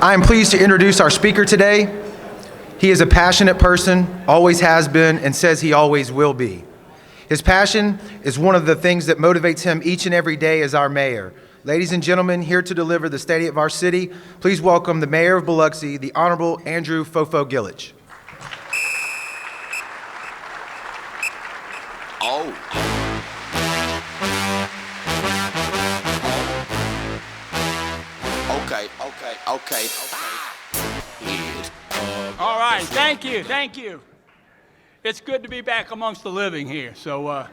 I am pleased to introduce our speaker today. He is a passionate person, always has been, and says he always will be. His passion is one of the things that motivates him each and every day as our mayor. Ladies and gentlemen, here to deliver the state of our city, please welcome the mayor of Biloxi, the Honorable Andrew Fofo Gillich. Okay. All right, thank you. It's good to be back amongst the living here. So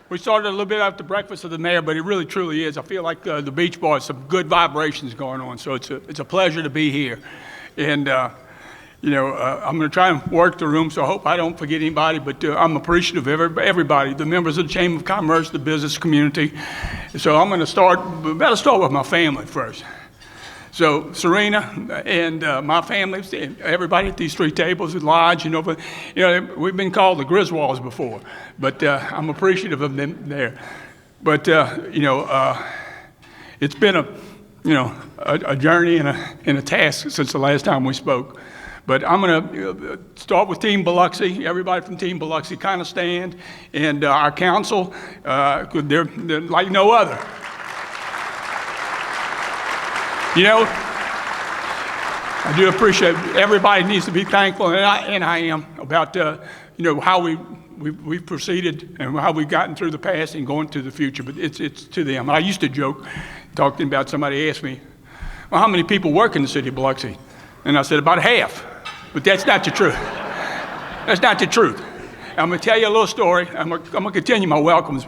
we started a little bit after breakfast with the mayor, but it really truly is. I feel like the beach bar has some good vibrations going on, so it's a pleasure to be here. And I'm going to try and work the room, so I hope I don't forget anybody, but I'm appreciative of everybody, the members of the Chamber of Commerce, the business community. So I'm going to better start with my family first. So Serena and my family, everybody at these three tables at Lodge, we've been called the Griswolds before, but I'm appreciative of them there. But it's been a journey and a task since the last time we spoke. But I'm going to start with Team Biloxi. Everybody from Team Biloxi kind of stand, and our council, they're like no other. I do appreciate everybody needs to be thankful, and I am, about how we've proceeded and how we've gotten through the past and going to the future. But it's to them. I used to joke, talking about somebody asked me, well, how many people work in the city of Biloxi? And I said about half, but that's not the truth. That's not the truth. I'm going to tell you a little story. I'm going to continue my welcomes.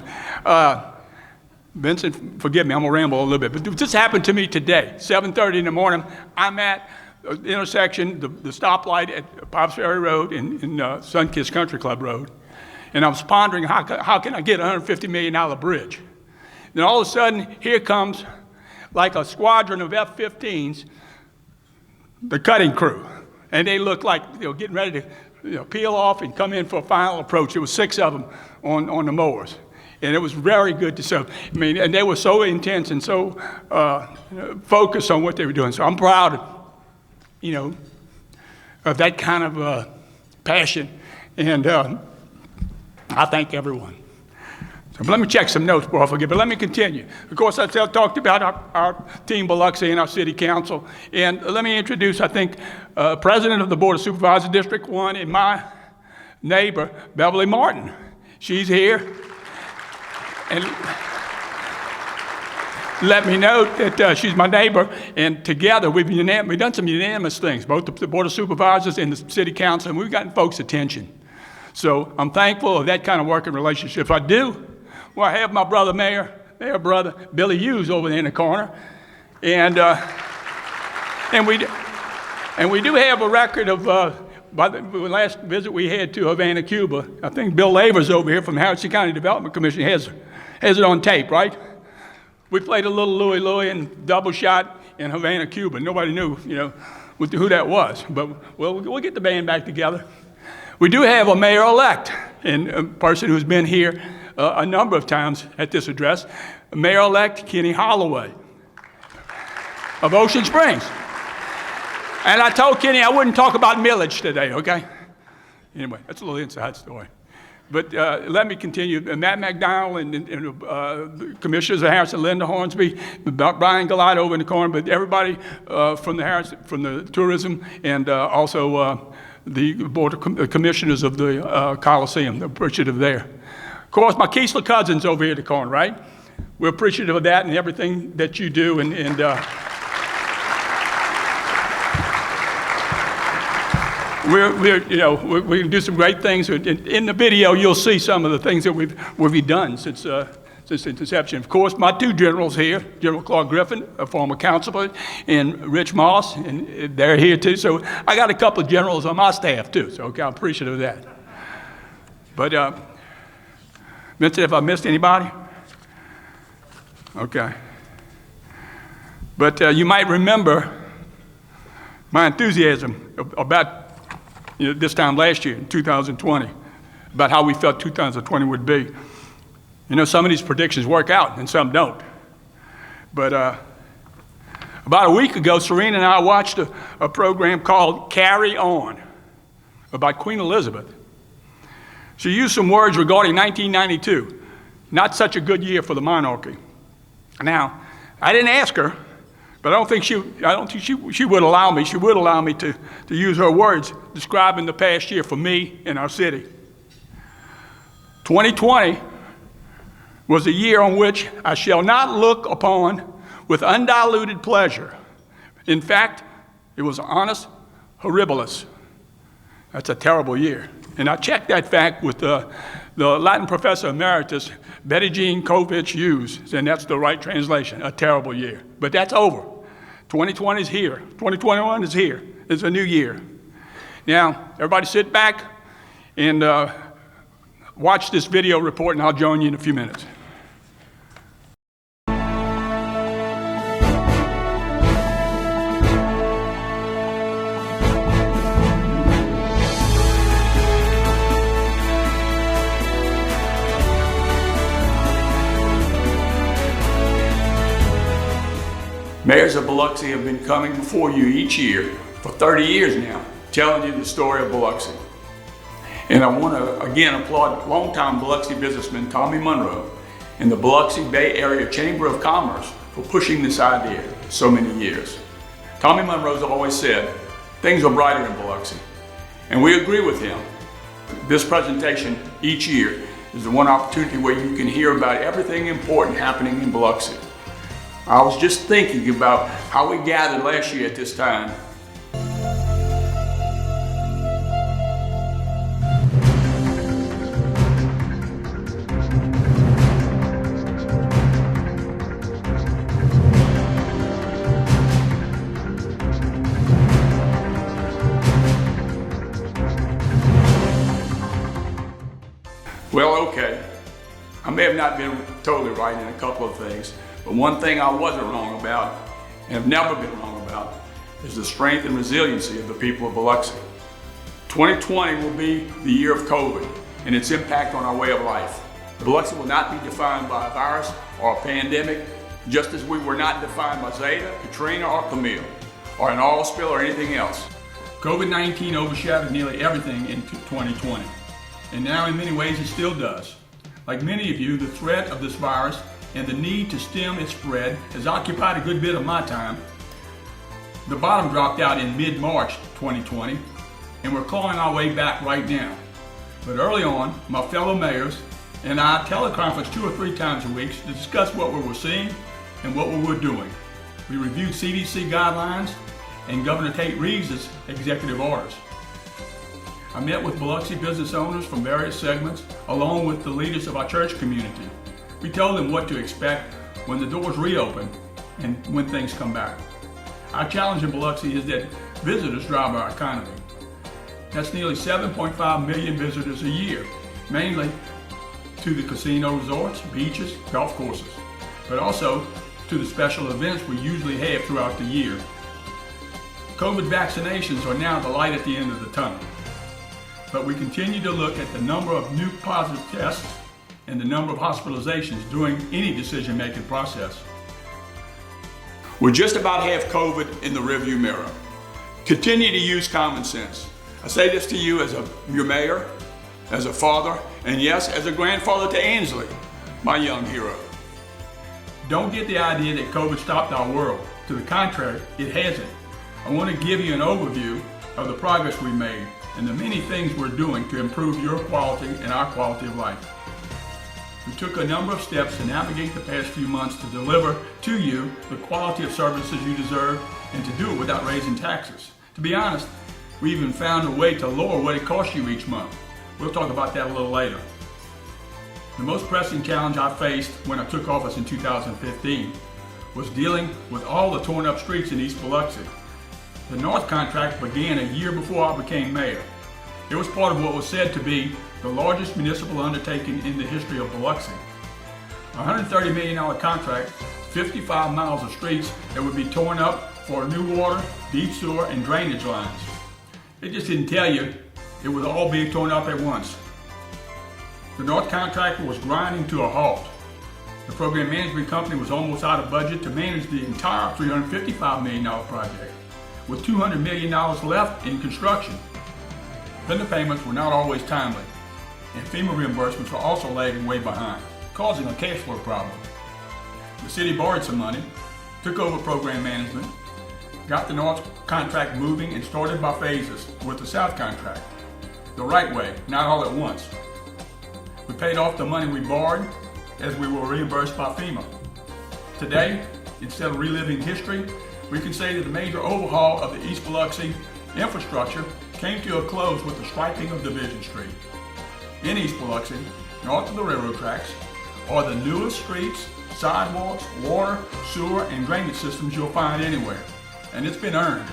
Vincent, forgive me, I'm going to ramble a little bit, but this happened to me today, 7:30 in the morning. I'm at the intersection, the stoplight at Pops Ferry Road and Sunkist Country Club Road, and I was pondering how can I get a $150 million bridge? Then all of a sudden, here comes, like a squadron of F-15s, the cutting crew, and they look like getting ready to peel off and come in for a final approach. There was 6 of them on the mowers. And it was very good to see. And they were so intense and so focused on what they were doing. So I'm proud, of that kind of passion. And I thank everyone. So let me check some notes before I forget, but let me continue. Of course, I talked about our Team Biloxi and our City Council. And let me introduce, I think, President of the Board of Supervisors, District 1, and my neighbor, Beverly Martin. She's here. And let me note that she's my neighbor, and together we've done some unanimous things, both the Board of Supervisors and the City Council, and we've gotten folks' attention. So I'm thankful of that kind of working relationship. I have my brother, Mayor brother, Billy Hughes over there in the corner, and we do have a record of. By the last visit we had to Havana, Cuba, I think Bill Lavers over here from the Harrison County Development Commission has it on tape, right? We played a little Louie Louie and double shot in Havana, Cuba. Nobody knew, who that was. But we'll get the band back together. We do have a mayor-elect, and a person who's been here a number of times at this address, Mayor-elect Kenny Holloway of Ocean Springs. And I told Kenny I wouldn't talk about millage today, okay? Anyway, that's a little inside story. But let me continue. Matt McDonald and the commissioners of Harrison, Linda Hornsby, Brian Gallot over in the corner, but everybody from the tourism and also the board of commissioners of the Coliseum. They're appreciative there. Of course, my Keystone cousins over here in the corner, right? We're appreciative of that and everything that you do, and we can do some great things. In the video, you'll see some of the things that we've done since its inception. Of course, my 2 generals here, General Clark Griffin, a former councilman, and Rich Moss, and they're here too. So I got a couple of generals on my staff too. So I'm appreciative of that. But Vincent, if I missed anybody, okay. But you might remember my enthusiasm about this time last year, in 2020, about how we felt 2020 would be. Some of these predictions work out and some don't. But About a week ago, Serena and I watched a program called Carry On about Queen Elizabeth. She used some words regarding 1992. Not such a good year for the monarchy. Now, I didn't ask her, but I don't think she would allow me. She would allow me to use her words describing the past year for me and our city. 2020 was a year on which I shall not look upon with undiluted pleasure. In fact, it was honest horribilis. That's a terrible year. And I checked that fact with the Latin professor emeritus, Betty Jean Kovich Hughes, and that's the right translation, a terrible year. But that's over. 2020 is here. 2021 is here. It's a new year. Now, everybody sit back and watch this video report, and I'll join you in a few minutes. Mayors of Biloxi have been coming before you each year for 30 years now, telling you the story of Biloxi. And I want to again applaud longtime Biloxi businessman Tommy Monroe and the Biloxi Bay Area Chamber of Commerce for pushing this idea so many years. Tommy Monroe's always said, things are brighter in Biloxi. And we agree with him. This presentation each year is the one opportunity where you can hear about everything important happening in Biloxi. I was just thinking about how we gathered last year at this time. Well, okay, I may have not been totally right in a couple of things, but one thing I wasn't wrong about, and have never been wrong about, is the strength and resiliency of the people of Biloxi. 2020 will be the year of COVID and its impact on our way of life. Biloxi will not be defined by a virus or a pandemic, just as we were not defined by Zeta, Katrina, or Camille, or an oil spill or anything else. COVID-19 overshadowed nearly everything in 2020, and now in many ways it still does. Like many of you, the threat of this virus and the need to stem its spread has occupied a good bit of my time. The bottom dropped out in mid-March 2020, and we're clawing our way back right now. But early on, my fellow mayors and I teleconferenced 2 or 3 times a week to discuss what we were seeing and what we were doing. We reviewed CDC guidelines and Governor Tate Reeves' executive orders. I met with Biloxi business owners from various segments, along with the leaders of our church community. We told them what to expect when the doors reopen and when things come back. Our challenge in Biloxi is that visitors drive our economy. That's nearly 7.5 million visitors a year, mainly to the casino resorts, beaches, golf courses, but also to the special events we usually have throughout the year. COVID vaccinations are now the light at the end of the tunnel, but we continue to look at the number of new positive tests and the number of hospitalizations during any decision-making process. We just about have COVID in the rearview mirror. Continue to use common sense. I say this to you as your mayor, as a father, and yes, as a grandfather to Ansley, my young hero. Don't get the idea that COVID stopped our world. To the contrary, it hasn't. I want to give you an overview of the progress we made and the many things we're doing to improve your quality and our quality of life. We took a number of steps to navigate the past few months to deliver to you the quality of services you deserve and to do it without raising taxes. To be honest, we even found a way to lower what it costs you each month. We'll talk about that a little later. The most pressing challenge I faced when I took office in 2015 was dealing with all the torn up streets in East Biloxi. The North Contract began a year before I became mayor. It was part of what was said to be the largest municipal undertaking in the history of Biloxi. A $130 million contract, 55 miles of streets that would be torn up for new water, deep sewer, and drainage lines. It just didn't tell you it would all be torn up at once. The North Contract was grinding to a halt. The program management company was almost out of budget to manage the entire $355 million project, with $200 million left in construction. Vendor payments were not always timely, and FEMA reimbursements were also lagging way behind, causing a cash flow problem. The city borrowed some money, took over program management, got the North contract moving, and started by phases with the South contract. The right way, not all at once. We paid off the money we borrowed as we were reimbursed by FEMA. Today, instead of reliving history, we can say that the major overhaul of the East Biloxi infrastructure came to a close with the striping of Division Street. In East Biloxi, north of the railroad tracks, are the newest streets, sidewalks, water, sewer, and drainage systems you'll find anywhere, and it's been earned.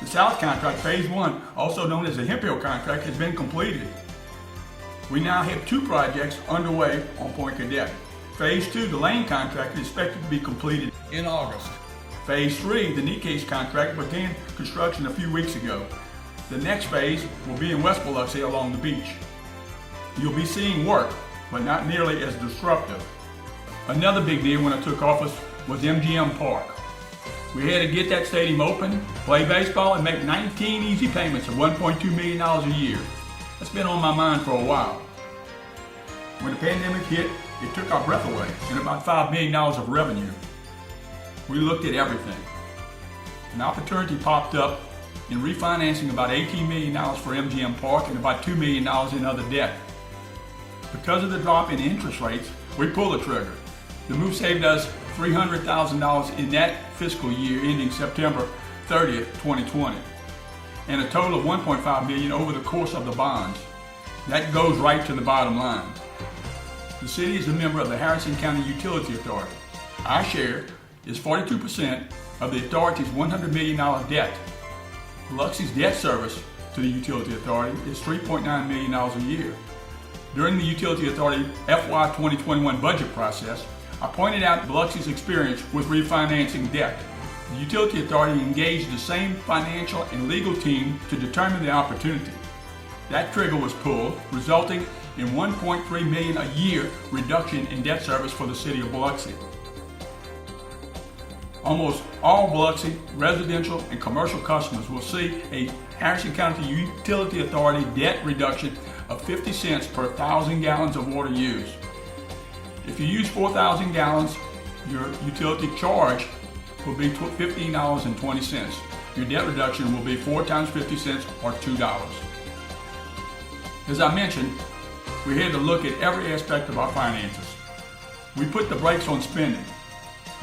The South Contract, Phase 1, also known as the Hippo Contract, has been completed. We now have 2 projects underway on Point Cadet. Phase 2, the Lane Contract, is expected to be completed in August. Phase 3, the Nikkei's contract, began construction a few weeks ago. The next phase will be in West Biloxi along the beach. You'll be seeing work, but not nearly as disruptive. Another big deal when I took office was MGM Park. We had to get that stadium open, play baseball, and make 19 easy payments of $1.2 million a year. That's been on my mind for a while. When the pandemic hit, it took our breath away and about $5 million of revenue. We looked at everything. An opportunity popped up in refinancing about $18 million for MGM Park and about $2 million in other debt. Because of the drop in interest rates, we pulled the trigger. The move saved us $300,000 in that fiscal year ending September 30th, 2020, and a total of $1.5 million over the course of the bonds. That goes right to the bottom line. The city is a member of the Harrison County Utility Authority. Our share is 42% of the authority's $100 million debt. Biloxi's debt service to the Utility Authority is $3.9 million a year. During the Utility Authority FY 2021 budget process, I pointed out Biloxi's experience with refinancing debt. The Utility Authority engaged the same financial and legal team to determine the opportunity. That trigger was pulled, resulting in $1.3 million a year reduction in debt service for the city of Biloxi. Almost all Biloxi residential and commercial customers will see a Harrison County Utility Authority debt reduction of 50 cents per 1,000 gallons of water used. If you use 4,000 gallons, your utility charge will be $15.20. Your debt reduction will be 4 times 50 cents or $2. As I mentioned, we had to look at every aspect of our finances. We put the brakes on spending.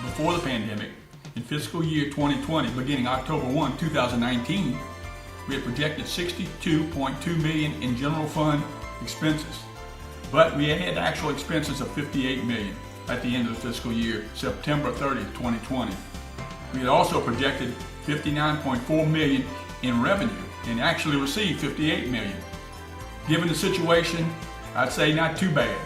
Before the pandemic, in fiscal year 2020, beginning October 1, 2019, we had projected $62.2 million in general fund expenses, but we had actual expenses of $58 million at the end of the fiscal year, September 30, 2020. We had also projected $59.4 million in revenue and actually received $58 million. Given the situation, I'd say not too bad.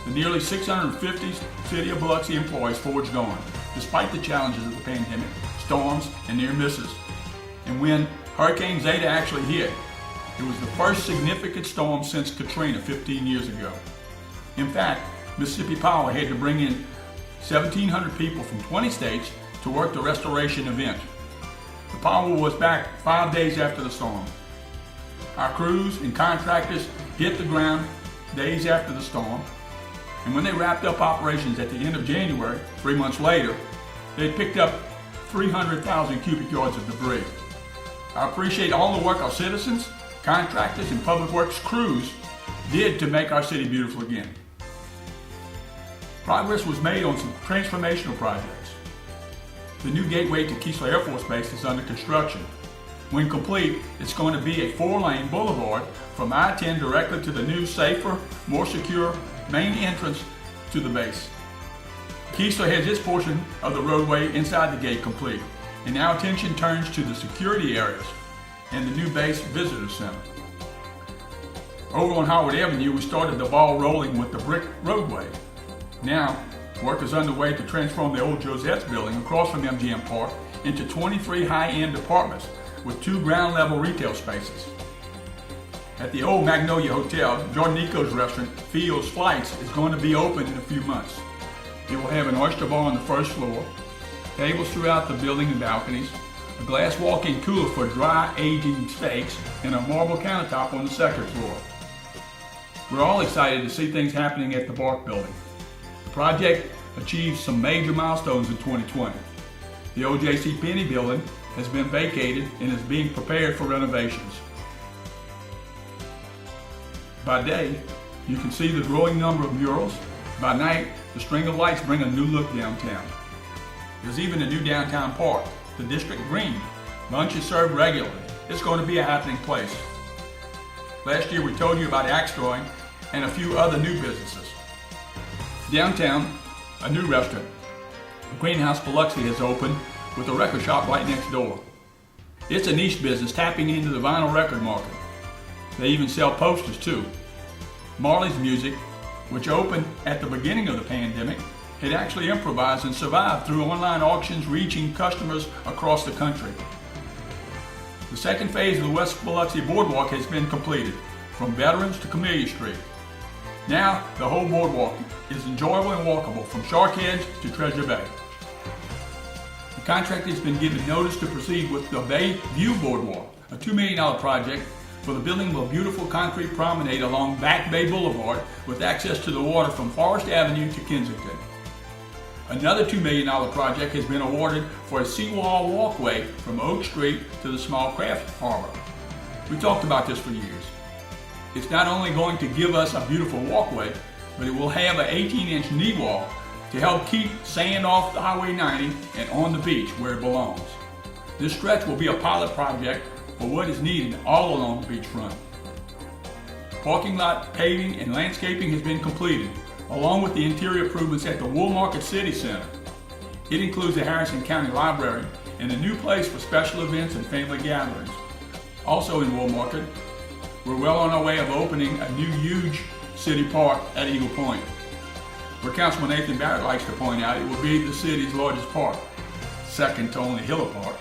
The nearly 650 City of Biloxi employees forged on, despite the challenges of the pandemic, storms, and near misses. And when Hurricane Zeta actually hit, it was the first significant storm since Katrina 15 years ago. In fact, Mississippi Power had to bring in 1,700 people from 20 states to work the restoration event. The power was back 5 days after the storm. Our crews and contractors hit the ground days after the storm, and when they wrapped up operations at the end of January, 3 months later, they picked up 300,000 cubic yards of debris. I appreciate all the work our citizens, contractors, and public works crews did to make our city beautiful again. Progress was made on some transformational projects. The new gateway to Keystone Air Force Base is under construction. When complete, it's going to be a 4-lane boulevard from I-10 directly to the new, safer, more secure main entrance to the base. Keystone has its portion of the roadway inside the gate complete, and now attention turns to the security areas and the new base visitor center. Over on Howard Avenue, we started the ball rolling with the brick roadway. Now, work is underway to transform the old Josette's building across from MGM Park into 23 high-end apartments with 2 ground-level retail spaces. At the old Magnolia Hotel, Jordan Nico's restaurant, Fields Flights, is going to be open in a few months. It will have an oyster bar on the first floor, tables throughout the building and balconies, a glass walk-in cooler for dry aging steaks, and a marble countertop on the second floor. We're all excited to see things happening at the Bark Building. The project achieved some major milestones in 2020. The old JCPenney building has been vacated and is being prepared for renovations. By day, you can see the growing number of murals. By night, the string of lights bring a new look downtown. There's even a new downtown park, the District Green. Lunch is served regularly. It's going to be a happening place. Last year we told you about axe throwing and a few other new businesses. Downtown, a new restaurant, Greenhouse Biloxi, has opened with a record shop right next door. It's a niche business tapping into the vinyl record market. They even sell posters too. Marley's Music, which opened at the beginning of the pandemic, had actually improvised and survived through online auctions reaching customers across the country. The second phase of the West Biloxi Boardwalk has been completed, from Veterans to Camellia Street. Now, the whole boardwalk is enjoyable and walkable from Shark Edge to Treasure Bay. The contractor has been given notice to proceed with the Bay View Boardwalk, a $2 million project for the building of a beautiful concrete promenade along Back Bay Boulevard with access to the water from Forest Avenue to Kensington. Another $2 million project has been awarded for a seawall walkway from Oak Street to the small craft harbor. We talked about this for years. It's not only going to give us a beautiful walkway, but it will have an 18-inch knee wall to help keep sand off the Highway 90 and on the beach where it belongs. This stretch will be a pilot project for what is needed all along the beachfront. Parking lot paving and landscaping has been completed, along with the interior improvements at the Woolmarket City Center. It includes the Harrison County Library and a new place for special events and family gatherings. Also in Woolmarket, we're well on our way of opening a new huge city park at Eagle Point. Where Councilman Nathan Barrett likes to point out, it will be the city's largest park, second to only Hiller Park.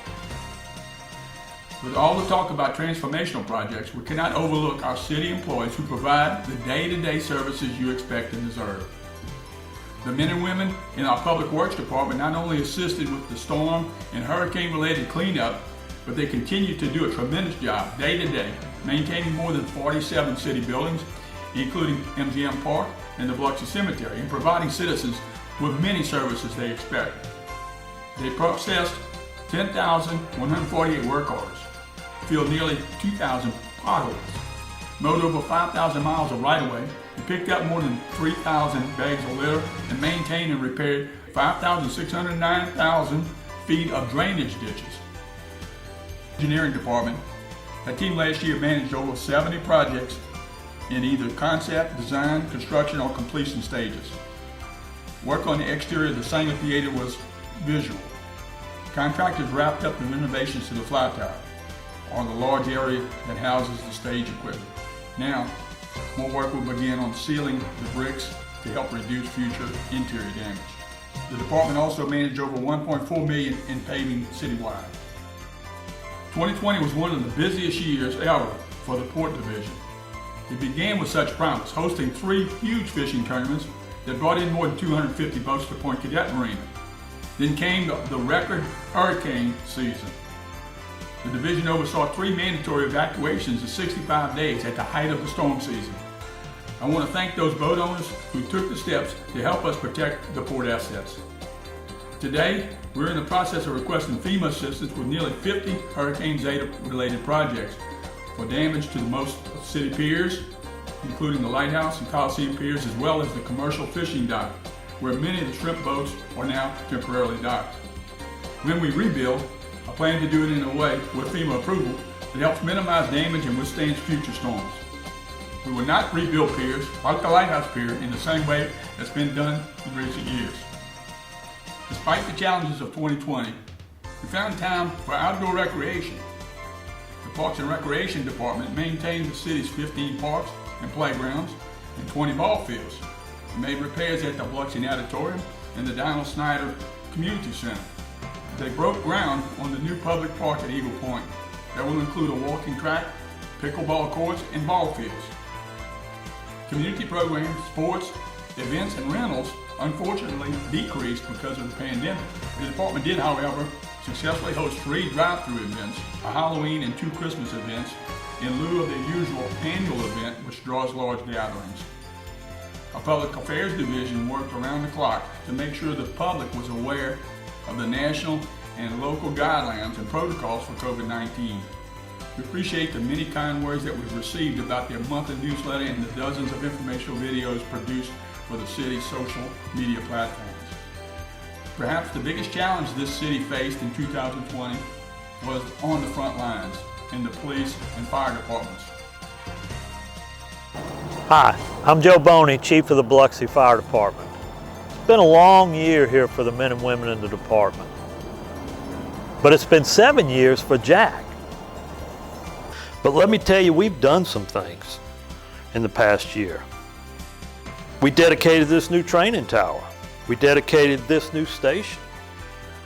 With all the talk about transformational projects, we cannot overlook our city employees who provide the day-to-day services you expect and deserve. The men and women in our Public Works Department not only assisted with the storm and hurricane-related cleanup, but they continue to do a tremendous job day to day, maintaining more than 47 city buildings, including MGM Park and the Biloxi Cemetery, and providing citizens with many services they expect. They processed 10,148 work orders, filled nearly 2,000 potholes, mowed over 5,000 miles of right-of-way, and picked up more than 3,000 bags of litter, and maintained and repaired 5,609,000 feet of drainage ditches. Engineering department, that team last year managed over 70 projects in either concept, design, construction, or completion stages. Work on the exterior of the Sanger Theater was visual. Contractors wrapped up the renovations to the fly tower, or the large area that houses the stage equipment. Now, more work will begin on sealing the bricks to help reduce future interior damage. The department also managed over $1.4 million in paving citywide. 2020 was one of the busiest years ever for the Port Division. It began with such promise, hosting 3 huge fishing tournaments that brought in more than 250 boats to Point Cadet Marina. Then came the record hurricane season. The division oversaw 3 mandatory evacuations in 65 days at the height of the storm season. I want to thank those boat owners who took the steps to help us protect the port assets. Today, we're in the process of requesting FEMA assistance with nearly 50 Hurricane Zeta-related projects for damage to the most city piers, including the Lighthouse and Coliseum piers, as well as the commercial fishing dock, where many of the shrimp boats are now temporarily docked. When we rebuild, I plan to do it in a way, with FEMA approval, that helps minimize damage and withstands future storms. We will not rebuild piers, like the Lighthouse Pier, in the same way that's been done in recent years. Despite the challenges of 2020, we found time for outdoor recreation. The Parks and Recreation Department maintained the city's 15 parks and playgrounds and 20 ball fields, and made repairs at the Biloxi Auditorium and the Donald Snyder Community Center. They broke ground on the new public park at Eagle Point that will include a walking track, pickleball courts, and ball fields. Community programs, sports, events, and rentals unfortunately decreased because of the pandemic. The department did, however, successfully host 3 drive-through events, a Halloween and 2 Christmas events, in lieu of the usual annual event which draws large gatherings. Our Public Affairs Division worked around the clock to make sure the public was aware of the national and local guidelines and protocols for COVID-19. We appreciate the many kind words that we've received about their monthly newsletter and the dozens of informational videos produced for the city's social media platforms. Perhaps the biggest challenge this city faced in 2020 was on the front lines in the police and fire departments. Hi, I'm Joe Boney, Chief of the Biloxi Fire Department. It's been a long year here for the men and women in the department, but it's been 7 years for Jack. But let me tell you, we've done some things in the past year. We dedicated this new training tower. We dedicated this new station.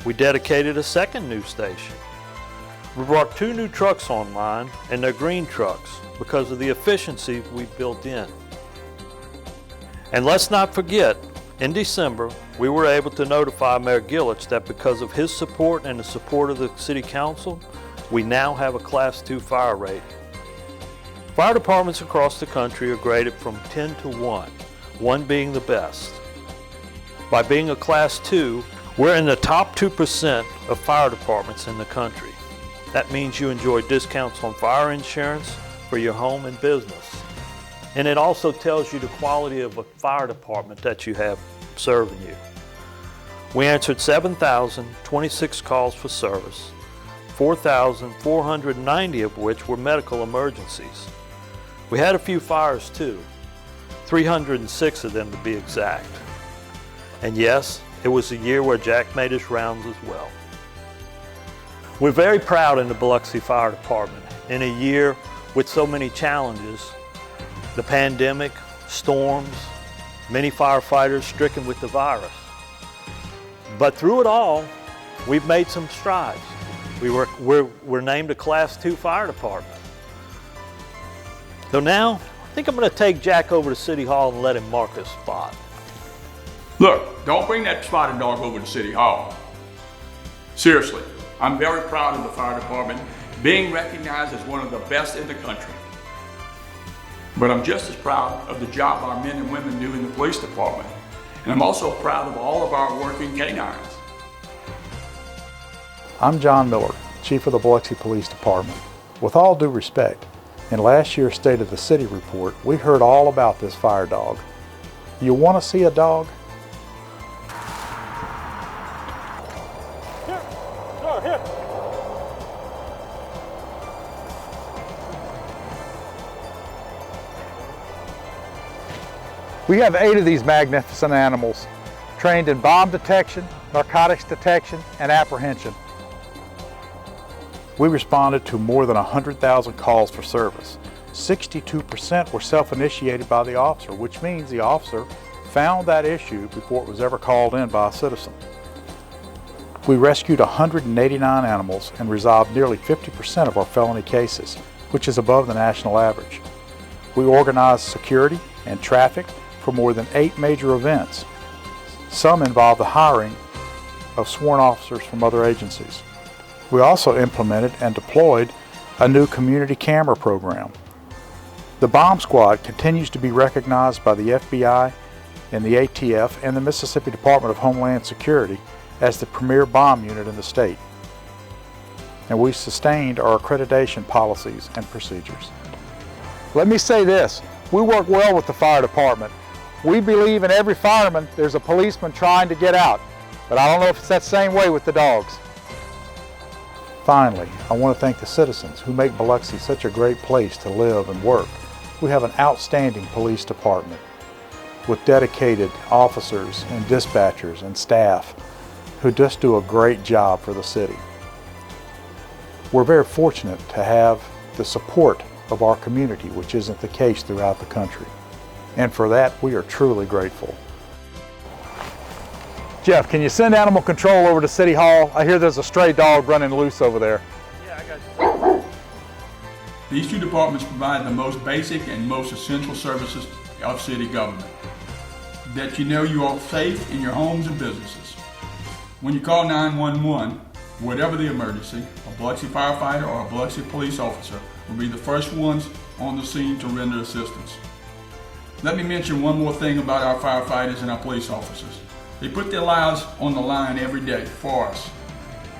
We dedicated a second new station. We brought 2 new trucks online, and they're green trucks because of the efficiency we built in. And let's not forget, in December, we were able to notify Mayor Gillich that because of his support and the support of the City Council, we now have a Class 2 fire rating. Fire departments across the country are graded from 10 to 1, 1 being the best. By being a Class 2, we're in the top 2% of fire departments in the country. That means you enjoy discounts on fire insurance for your home and business. And it also tells you the quality of a fire department that you have serving you. We answered 7,026 calls for service, 4,490 of which were medical emergencies. We had a few fires too, 306 of them to be exact. And yes, it was a year where Jack made his rounds as well. We're very proud in the Biloxi Fire Department in a year with so many challenges, the pandemic, storms, many firefighters stricken with the virus. But through it all, we've made some strides. We're named a Class 2 fire department. So now, I think I'm going to take Jack over to City Hall and let him mark his spot. Look, don't bring that spotted dog over to City Hall. Seriously, I'm very proud of the fire department being recognized as one of the best in the country. But I'm just as proud of the job our men and women do in the police department. And I'm also proud of all of our working canines. I'm John Miller, Chief of the Biloxi Police Department. With all due respect, in last year's State of the City report, we heard all about this fire dog. You want to see a dog? Here. We have 8 of these magnificent animals trained in bomb detection, narcotics detection, and apprehension. We responded to more than 100,000 calls for service. 62% were self-initiated by the officer, which means the officer found that issue before it was ever called in by a citizen. We rescued 189 animals and resolved nearly 50% of our felony cases, which is above the national average. We organized security and traffic for more than 8 major events. Some involve the hiring of sworn officers from other agencies. We also implemented and deployed a new community camera program. The Bomb Squad continues to be recognized by the FBI and the ATF and the Mississippi Department of Homeland Security as the premier bomb unit in the state. And we sustained our accreditation policies and procedures. Let me say this, we work well with the fire department. We believe in every fireman there's a policeman trying to get out, but I don't know if it's that same way with the dogs. Finally, I want to thank the citizens who make Biloxi such a great place to live and work. We have an outstanding police department with dedicated officers and dispatchers and staff who just do a great job for the city. We're very fortunate to have the support of our community, which isn't the case throughout the country. And for that, we are truly grateful. Jeff, can you send animal control over to City Hall? I hear there's a stray dog running loose over there. Yeah, I got you. These two departments provide the most basic and most essential services of city government. That you know you are safe in your homes and businesses. When you call 911, whatever the emergency, a Biloxi firefighter or a Biloxi police officer will be the first ones on the scene to render assistance. Let me mention one more thing about our firefighters and our police officers. They put their lives on the line every day for us.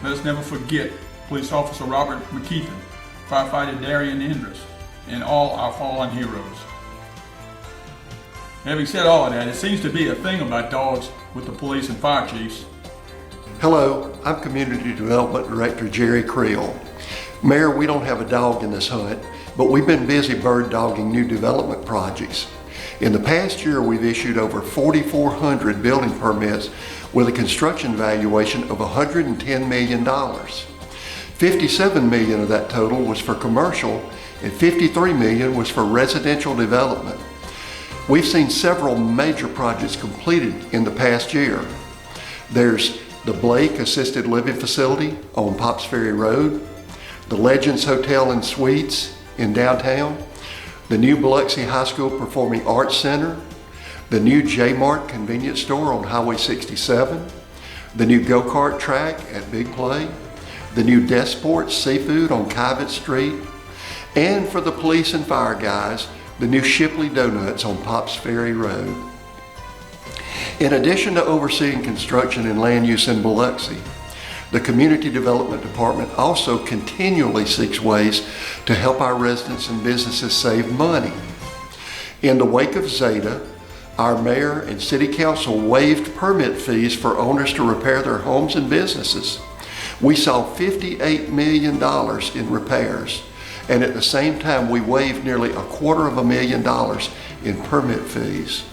Let us never forget Police Officer Robert McKeithen, Firefighter Darian Endress, and all our fallen heroes. Having said all of that, it seems to be a thing about dogs with the police and fire chiefs. Hello, I'm Community Development Director Jerry Creel. Mayor, we don't have a dog in this hunt, but we've been busy bird dogging new development projects. In the past year, we've issued over 4,400 building permits with a construction valuation of $110 million. $57 million of that total was for commercial and $53 million was for residential development. We've seen several major projects completed in the past year. There's the Blake Assisted Living Facility on Pops Ferry Road, the Legends Hotel and Suites in downtown, the new Biloxi High School Performing Arts Center, the new J-Mart convenience store on Highway 67, the new go-kart track at Big Play, the new Desports Seafood on Kivett Street, and for the police and fire guys, the new Shipley Donuts on Pops Ferry Road. In addition to overseeing construction and land use in Biloxi, the Community Development Department also continually seeks ways to help our residents and businesses save money. In the wake of Zeta, our mayor and city council waived permit fees for owners to repair their homes and businesses. We saw $58 million in repairs, and at the same time we waived nearly $250,000 in permit fees.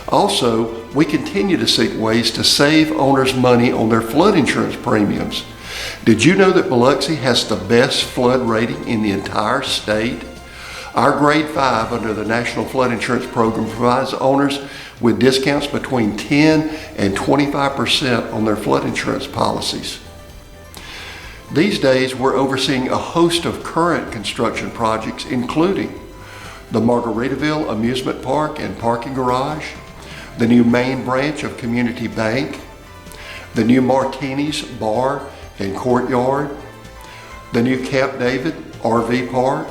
Also, we continue to seek ways to save owners money on their flood insurance premiums. Did you know that Biloxi has the best flood rating in the entire state? Our grade 5 under the National Flood Insurance Program provides owners with discounts between 10 and 25% on their flood insurance policies. These days, we're overseeing a host of current construction projects, including the Margaritaville Amusement Park and Parking Garage, the new main branch of Community Bank, the new Martini's Bar and Courtyard, the new Camp David RV Park,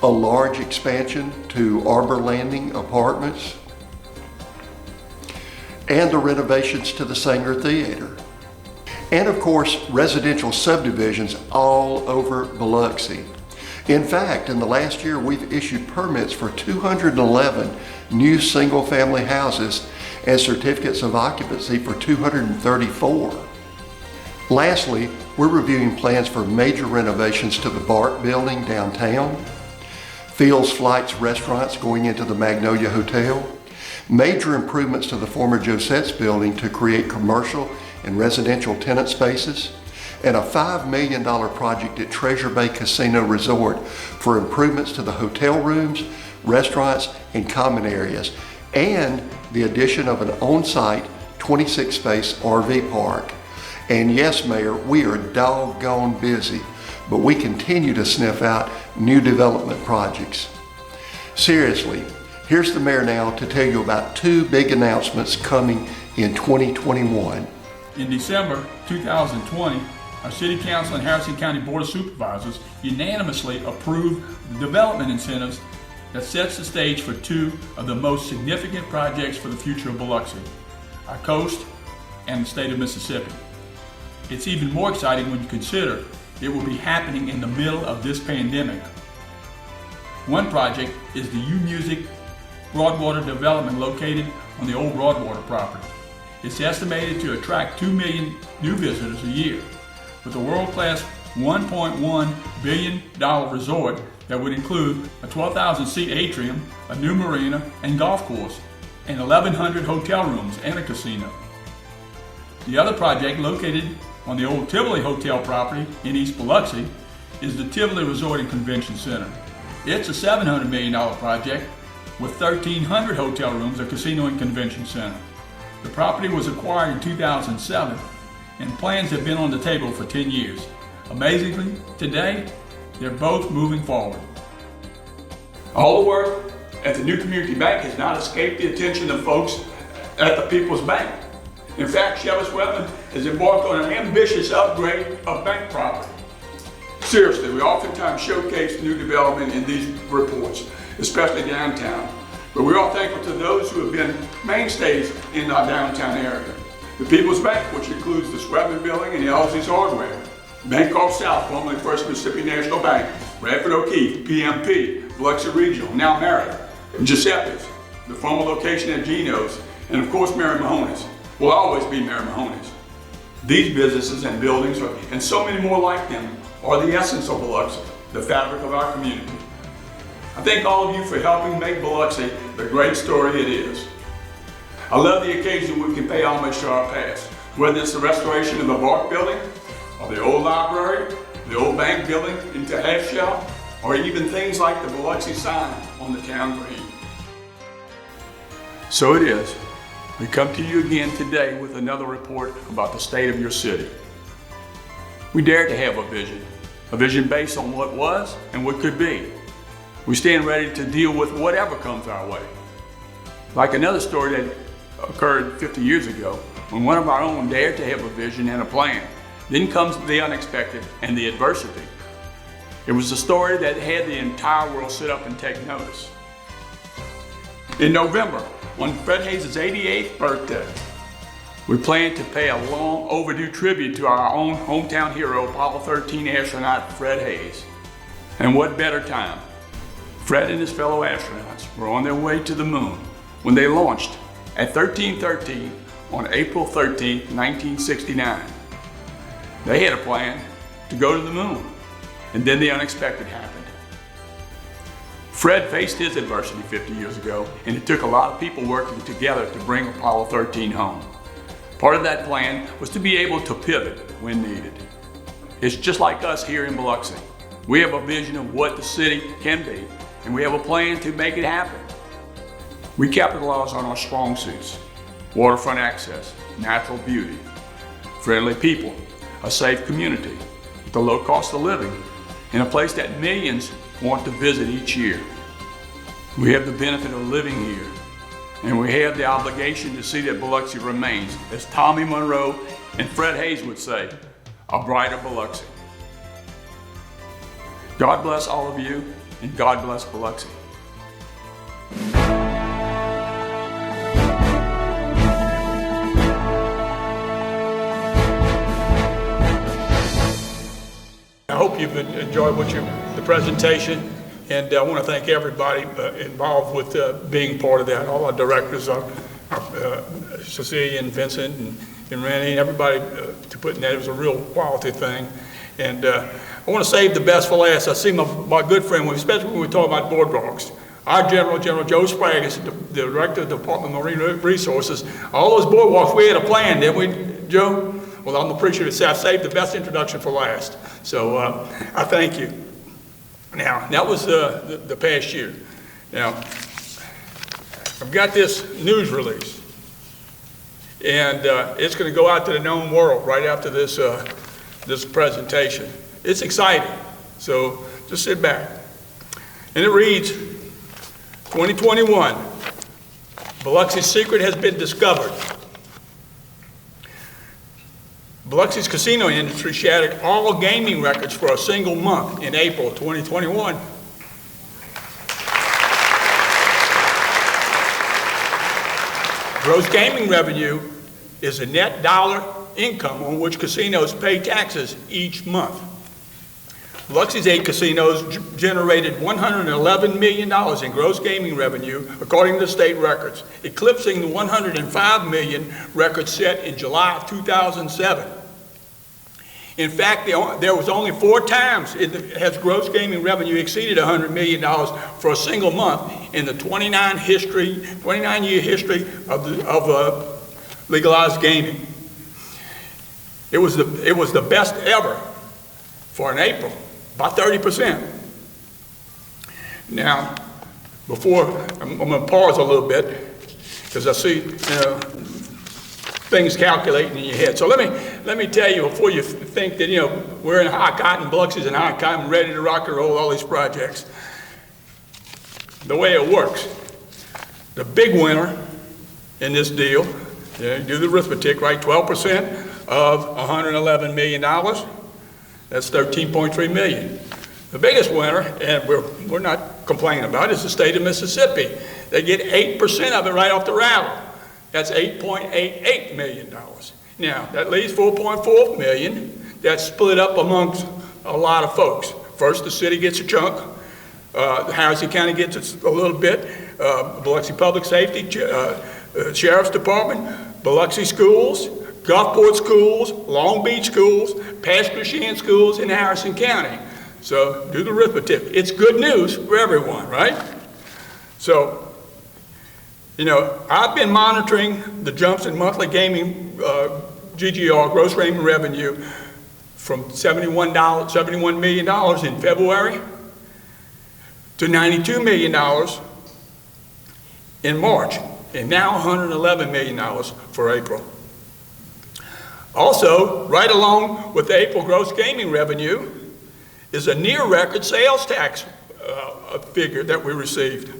a large expansion to Arbor Landing Apartments, and the renovations to the Sanger Theater. And of course, residential subdivisions all over Biloxi. In fact, in the last year, we've issued permits for 211 new single-family houses and certificates of occupancy for 234. Lastly, we're reviewing plans for major renovations to the BART building downtown, Fields Flights restaurants going into the Magnolia Hotel, major improvements to the former Josette's building to create commercial and residential tenant spaces, and a $5 million project at Treasure Bay Casino Resort for improvements to the hotel rooms, restaurants, and common areas, and the addition of an on-site 26-space RV park. And yes, Mayor, we are doggone busy, but we continue to sniff out new development projects. Seriously, here's the Mayor now to tell you about two big announcements coming in 2021. In December 2020, our City Council and Harrison County Board of Supervisors unanimously approved the development incentives that sets the stage for two of the most significant projects for the future of Biloxi, our coast and the state of Mississippi. It's even more exciting when you consider it will be happening in the middle of this pandemic. One project is the U-Music Broadwater Development located on the old Broadwater property. It's estimated to attract 2 million new visitors a year, with a world-class $1.1 billion resort that would include a 12,000-seat atrium, a new marina and golf course, and 1,100 hotel rooms and a casino. The other project, located on the old Tivoli Hotel property in East Biloxi, is the Tivoli Resort and Convention Center. It's a $700 million project with 1,300 hotel rooms, a casino and convention center. The property was acquired in 2007, and plans have been on the table for 10 years. Amazingly, today, They're both moving forward. All the work at the new community bank has not escaped the attention of folks at the People's Bank. In fact, Chevis Wetland has embarked on an ambitious upgrade of bank property. Seriously, we oftentimes showcase new development in these reports, especially downtown. But we're all thankful to those who have been mainstays in our downtown area. The People's Bank, which includes the Swetman Building and Elsie's Hardware, Bancorp South, formerly First Mississippi National Bank, Bradford O'Keefe, PMP, Biloxi Regional, now Marriott, Giuseppe's, the former location at Geno's, and of course Mary Mahoney's. Will always be Mary Mahoney's. These businesses and buildings, and so many more like them, are the essence of Biloxi, the fabric of our community. I thank all of you for helping make Biloxi the great story it is. I love the occasion we can pay homage to our past, whether it's the restoration of the Bark Building, or the old library, the old bank building into half shell, or even things like the Biloxi sign on the town green. So it is. We come to you again today with another report about the state of your city. We dare to have a vision based on what was and what could be. We stand ready to deal with whatever comes our way. Like another story that occurred 50 years ago, when one of our own dared to have a vision and a plan. Then comes the unexpected and the adversity. It was a story that had the entire world sit up and take notice. In November, on Fred Hayes' 88th birthday, we plan to pay a long overdue tribute to our own hometown hero, Apollo 13 astronaut Fred Hayes. And what better time? Fred and his fellow astronauts were on their way to the moon when they launched at 1313 on April 13, 1969. They had a plan to go to the moon, and then the unexpected happened. Fred faced his adversity 50 years ago, and it took a lot of people working together to bring Apollo 13 home. Part of that plan was to be able to pivot when needed. It's just like us here in Biloxi. We have a vision of what the city can be, and we have a plan to make it happen. We capitalize on our strong suits: waterfront access, natural beauty, friendly people, a safe community, with a low cost of living, and a place that millions want to visit each year. We have the benefit of living here, and we have the obligation to see that Biloxi remains, as Tommy Monroe and Fred Hayes would say, a brighter Biloxi. God bless all of you, and God bless Biloxi. I hope you've enjoyed the presentation, and I want to thank everybody involved with being part of that. All our directors, Cecilia and Vincent and Randy, and everybody to put in that. It was a real quality thing. And I want to save the best for last. I see my good friend, especially when we talk about boardwalks. Our General Joe Sprague is the Director of the Department of Marine Resources. All those boardwalks, we had a plan, didn't we, Joe? Well, I'm appreciative. I saved the best introduction for last. So I thank you. Now, that was the past year. Now, I've got this news release, and it's going to go out to the known world right after this presentation. It's exciting, so just sit back. And it reads, 2021, Biloxi's secret has been discovered. Biloxi's casino industry shattered all gaming records for a single month in April 2021. Gross gaming revenue is a net dollar income on which casinos pay taxes each month. Biloxi's 8 casinos generated $111 million in gross gaming revenue, according to state records, eclipsing the $105 million record set in July of 2007. In fact, there was only 4 times it has gross gaming revenue exceeded $100 million for a single month in the 29-year history of legalized gaming. It was the best ever for an April, by 30%. Now, I'm going to pause a little bit because I see, things calculating in your head. So let me tell you before you think that, we're in hot cotton, Biloxi's in hot cotton, ready to rock and roll all these projects. The way it works. The big winner in this deal, do the arithmetic, right? 12% of $111 million. That's $13.3 million. The biggest winner, and we're not complaining about it, is the state of Mississippi. They get 8% of it right off the rattle. That's $8.88 million. Now, that leaves $4.4 million. That's split up amongst a lot of folks. First, the city gets a chunk. Harrison County gets a little bit. Biloxi Public Safety, Sheriff's Department, Biloxi Schools, Gulfport Schools, Long Beach Schools, Pastor Sheehan Schools in Harrison County. So do the arithmetic. It's good news for everyone, right? So, I've been monitoring the jumps in monthly gaming GGR, gross gaming revenue, from $71 million in February to $92 million in March, and now $111 million for April. Also, right along with the April gross gaming revenue is a near record sales tax figure that we received.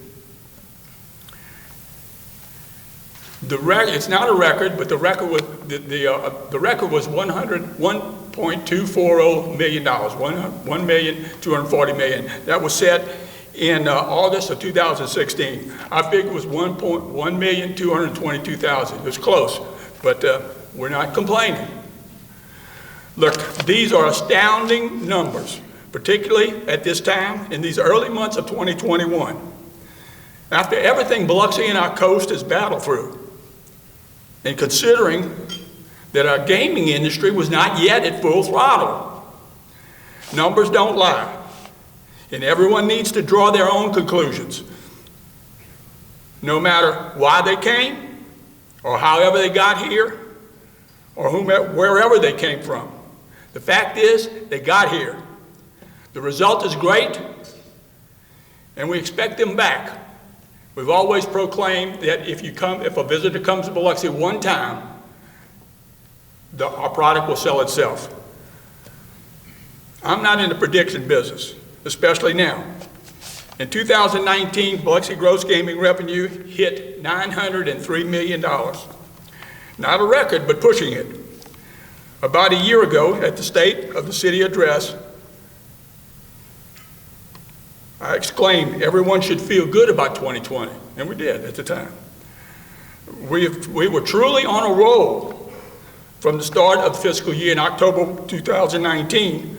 It's not a record, but the record was the record was $1.240 million, $1,240 million. That was set in August of 2016. Our figure was $1,222,000. It was close, but we're not complaining. Look, these are astounding numbers, particularly at this time in these early months of 2021. After everything Biloxi and our coast has battled through, and considering that our gaming industry was not yet at full throttle. Numbers don't lie, and everyone needs to draw their own conclusions, no matter why they came, or however they got here, or wherever they came from. The fact is, they got here. The result is great, and we expect them back. We've always proclaimed that if a visitor comes to Biloxi one time, our product will sell itself. I'm not in the prediction business, especially now. In 2019, Biloxi gross gaming revenue hit $903 million. Not a record, but pushing it. About a year ago, at the State of the City address, I exclaimed, everyone should feel good about 2020, and we did at the time. We were truly on a roll from the start of the fiscal year in October 2019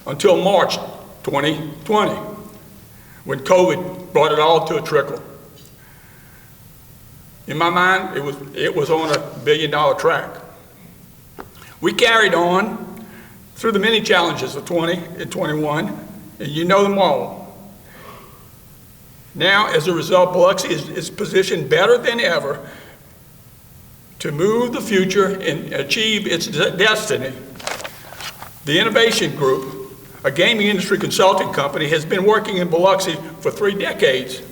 until March 2020, when COVID brought it all to a trickle. In my mind, it was on a billion-dollar track. We carried on through the many challenges of 20 and 21, and you know them all. Now, as a result, Biloxi is positioned better than ever to move the future and achieve its destiny. The Innovation Group, a gaming industry consulting company, has been working in Biloxi for 3 decades.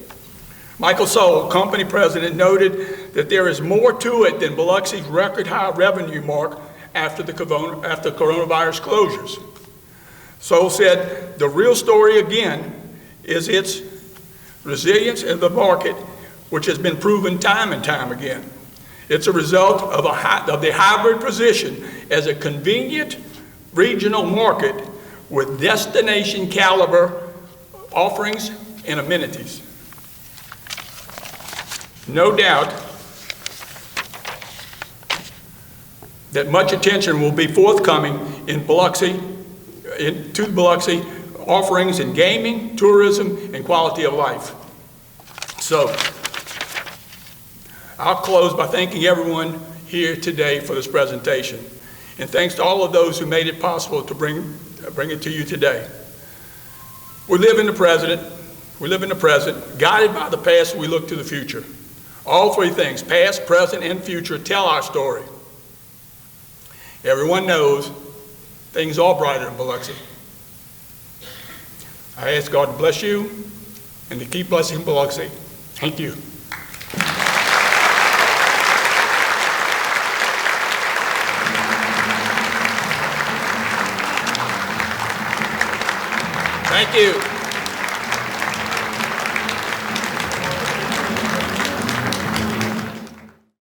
Michael Soul, company president, noted that there is more to it than Biloxi's record high revenue mark after coronavirus closures. Soul said, the real story again is its resilience in the market, which has been proven time and time again. It's a result of the hybrid position as a convenient regional market with destination caliber offerings and amenities. No doubt that much attention will be forthcoming in Biloxi, to Biloxi, offerings in gaming, tourism, and quality of life. So, I'll close by thanking everyone here today for this presentation. And thanks to all of those who made it possible to bring it to you today. We live in the present, guided by the past, we look to the future. All 3 things, past, present, and future, tell our story. Everyone knows things are brighter in Biloxi. I ask God to bless you and to keep blessing Biloxi. Thank you. Thank you.